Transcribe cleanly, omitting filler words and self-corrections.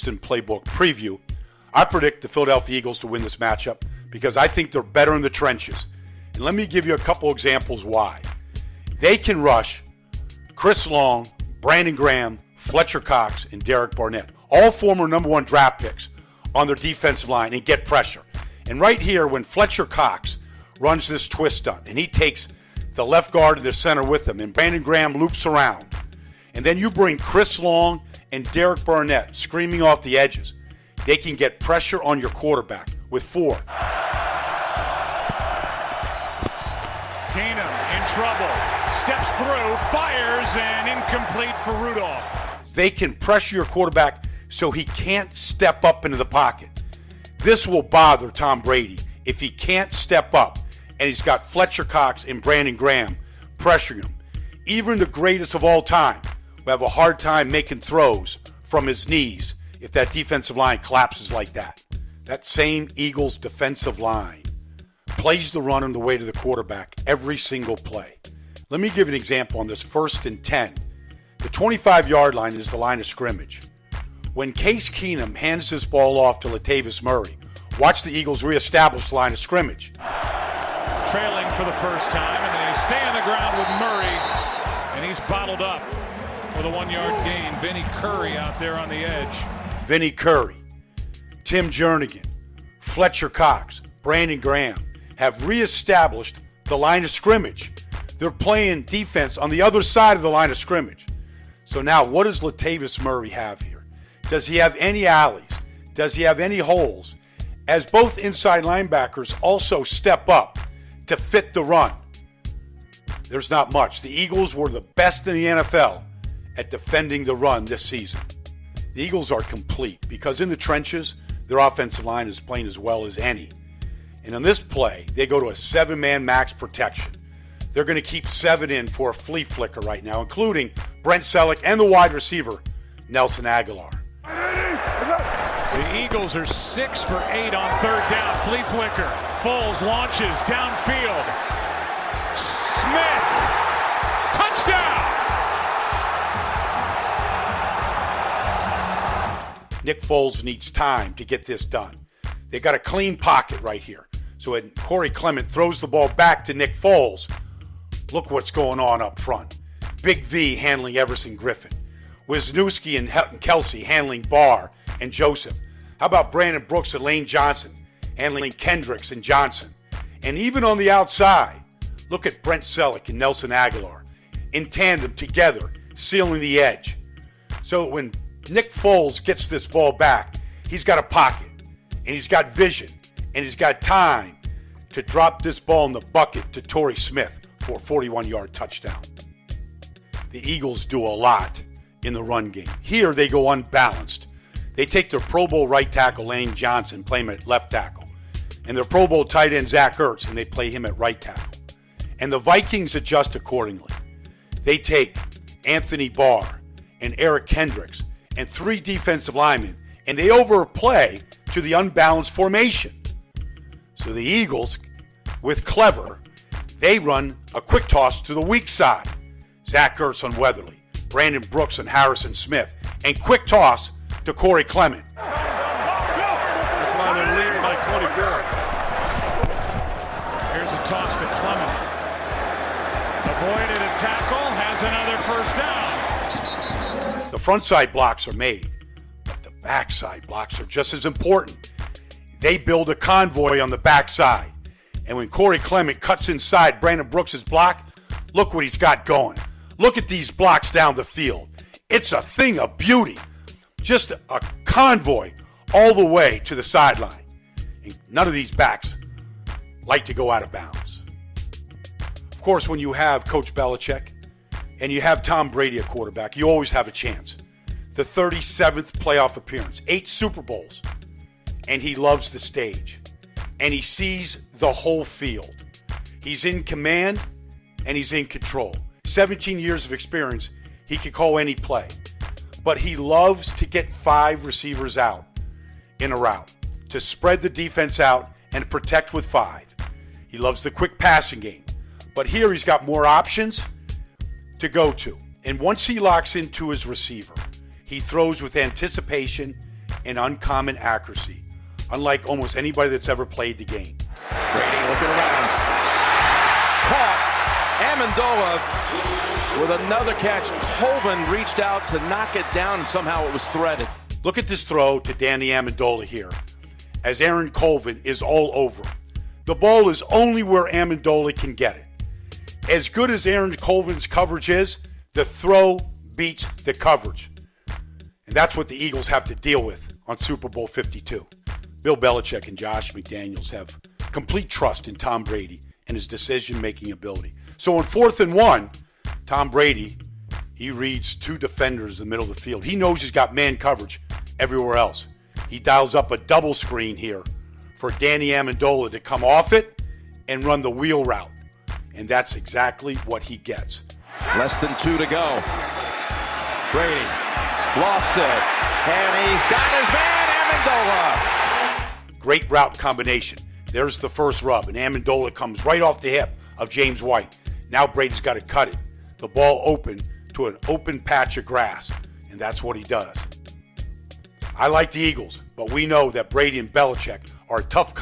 instant playbook preview. I predict the Philadelphia Eagles to win this matchup because I think they're better in the trenches. And let me give you a couple examples why. They can rush Chris Long, Brandon Graham, Fletcher Cox, and Derek Barnett, all former number 1 draft picks, on their defensive line and get pressure. And right here, when Fletcher Cox runs this twist stunt and he takes the left guard to the center with him and Brandon Graham loops around, and then you bring Chris Long and Derek Barnett screaming off the edges, they can get pressure on your quarterback with 4. Keenum in trouble, steps through, fires, and incomplete for Rudolph. They can pressure your quarterback so he can't step up into the pocket. This will bother Tom Brady if he can't step up and he's got Fletcher Cox and Brandon Graham pressuring him. Even the greatest of all time will have a hard time making throws from his knees if that defensive line collapses like that. That same Eagles defensive line plays the run on the way to the quarterback every single play. Let me give you an example on this 1st and 10. The 25-yard line is the line of scrimmage. When Case Keenum hands this ball off to Latavius Murray, watch the Eagles reestablish the line of scrimmage. Trailing for the first time, and they stay on the ground with Murray, and he's bottled up with a 1-yard gain. Vinny Curry out there on the edge. Vinny Curry, Tim Jernigan, Fletcher Cox, Brandon Graham have reestablished the line of scrimmage. They're playing defense on the other side of the line of scrimmage. So now what does Latavius Murray have here? Does he have any alleys? Does he have any holes? As both inside linebackers also step up to fit the run, there's not much. The Eagles were the best in the NFL at defending the run this season. The Eagles are complete because in the trenches, their offensive line is playing as well as any. And on this play, they go to a 7-man max protection. They're going to keep 7 in for a flea flicker right now, including Brent Selleck and the wide receiver, Nelson Aguilar. The Eagles are 6 for 8 on 3rd down. Flea flicker. Foles launches downfield. Smith. Touchdown. Nick Foles needs time to get this done. They got a clean pocket right here. So when Corey Clement throws the ball back to Nick Foles, look what's going on up front. Big V handling Everson Griffin. Wisniewski and Kelsey handling Barr and Joseph. How about Brandon Brooks and Lane Johnson handling Kendricks and Johnson? And even on the outside, look at Brent Selleck and Nelson Aguilar in tandem together, sealing the edge. So when Nick Foles gets this ball back, he's got a pocket, and he's got vision, and he's got time to drop this ball in the bucket to Torrey Smith for a 41-yard touchdown. The Eagles do a lot in the run game. Here they go unbalanced. They take their Pro Bowl right tackle, Lane Johnson, play him at left tackle. And their Pro Bowl tight end, Zach Ertz, and they play him at right tackle. And the Vikings adjust accordingly. They take Anthony Barr and Eric Kendricks and 3 defensive linemen, and they overplay to the unbalanced formation. So the Eagles, with clever, they run a quick toss to the weak side. Zach Ertz on Weatherly, Brandon Brooks and Harrison Smith, and quick toss to Corey Clement. That's why they're leading by 24. Here's a toss to Clement. Avoided a tackle, has another first down. The front side blocks are made, but the backside blocks are just as important. They build a convoy on the backside. And when Corey Clement cuts inside Brandon Brooks' block, look what he's got going. Look at these blocks down the field. It's a thing of beauty. Just a convoy all the way to the sideline. And none of these backs like to go out of bounds. Of course, when you have Coach Belichick and you have Tom Brady at quarterback, you always have a chance. The 37th playoff appearance, 8 Super Bowls, and he loves the stage. And he sees the whole field. He's in command and he's in control. 17 years of experience, he can call any play. But he loves to get 5 receivers out in a route, to spread the defense out and protect with 5. He loves the quick passing game. But here he's got more options to go to. And once he locks into his receiver, he throws with anticipation and uncommon accuracy, unlike almost anybody that's ever played the game. Brady looking around. Caught. Amendola with another catch. Colvin reached out to knock it down, and somehow it was threaded. Look at this throw to Danny Amendola here, as Aaron Colvin is all over. The ball is only where Amendola can get it. As good as Aaron Colvin's coverage is, the throw beats the coverage. And that's what the Eagles have to deal with on Super Bowl 52. Bill Belichick and Josh McDaniels have complete trust in Tom Brady and his decision-making ability. So on 4th and 1, Tom Brady, he reads two defenders in the middle of the field. He knows he's got man coverage everywhere else. He dials up a double screen here for Danny Amendola to come off it and run the wheel route. And that's exactly what he gets. Less than 2 to go. Brady lofts it, and he's got his man, Amendola. Great route combination. There's the first rub, and Amendola comes right off the hip of James White. Now Brady's got to cut it. The ball open to an open patch of grass, and that's what he does. I like the Eagles, but we know that Brady and Belichick are a tough